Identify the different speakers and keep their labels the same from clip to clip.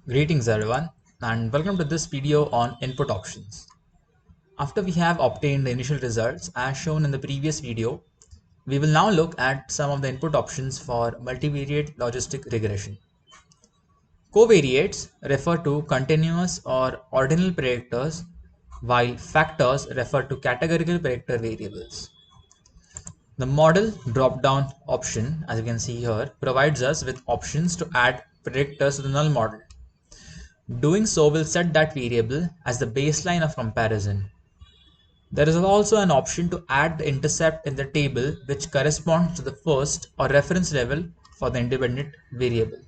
Speaker 1: Greetings everyone and welcome to this video on input options. After we have obtained the initial results as shown in the previous video, we will now look at some of the input options for multivariate logistic regression. Covariates refer to continuous or ordinal predictors, while factors refer to categorical predictor variables. The model drop-down option, as you can see here, provides us with options to add predictors to the null model. Doing so will set that variable as the baseline of comparison. There is also an option to add the intercept in the table which corresponds to the first or reference level for the independent variable.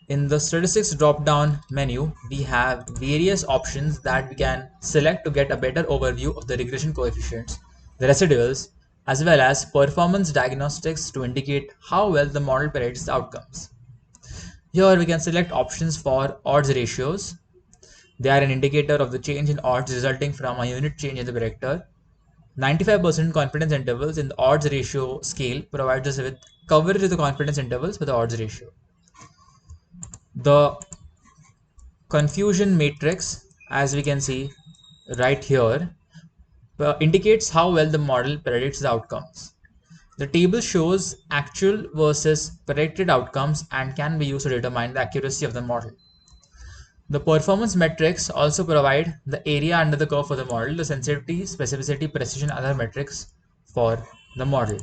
Speaker 1: In the statistics drop-down menu, we have various options that we can select to get a better overview of the regression coefficients, the residuals, as well as performance diagnostics to indicate how well the model predicts the outcomes. Here we can select options for odds ratios. They are an indicator of the change in odds resulting from a unit change in the predictor. 95% confidence intervals in the odds ratio scale provides us with coverage of the confidence intervals for the odds ratio. The confusion matrix, as we can see right here, indicates how well the model predicts the outcomes. The table shows actual versus predicted outcomes and can be used to determine the accuracy of the model. The performance metrics also provide the area under the curve for the model, the sensitivity, specificity, precision, other metrics for the model.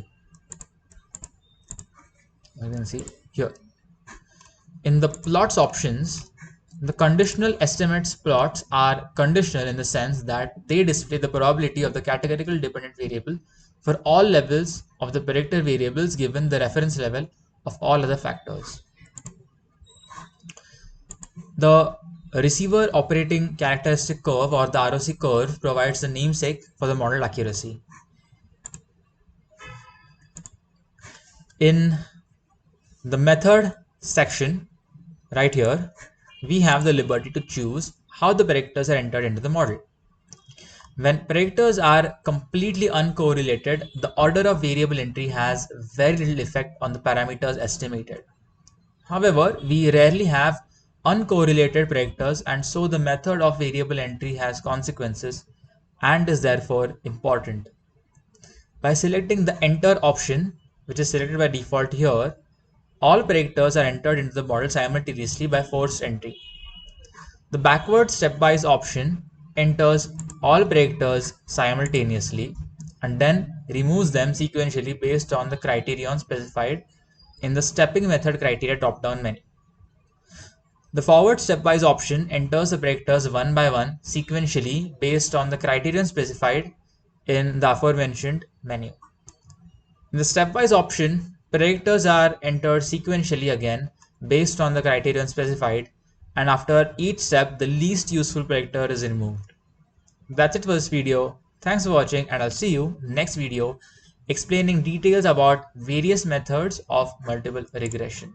Speaker 1: You can see here. In the plots options, the conditional estimates plots are conditional in the sense that they display the probability of the categorical dependent variable for all levels of the predictor variables given the reference level of all other factors. The receiver operating characteristic curve or the ROC curve provides the namesake for the model accuracy. In the method section right here, we have the liberty to choose how the predictors are entered into the model. When predictors are completely uncorrelated, the order of variable entry has very little effect on the parameters estimated. However, we rarely have uncorrelated predictors, and so the method of variable entry has consequences and is therefore important. By selecting the enter option, which is selected by default here, all predictors are entered into the model simultaneously by forced entry. The backward stepwise option enters all predictors simultaneously and then removes them sequentially based on the criterion specified in the stepping method criteria drop-down menu. The forward stepwise option enters the predictors one by one sequentially based on the criterion specified in the aforementioned menu. In the stepwise option, predictors are entered sequentially again based on the criterion specified, and after each step the least useful predictor is removed. That's it for this video. Thanks for watching, and I'll see you next video explaining details about various methods of multiple regression.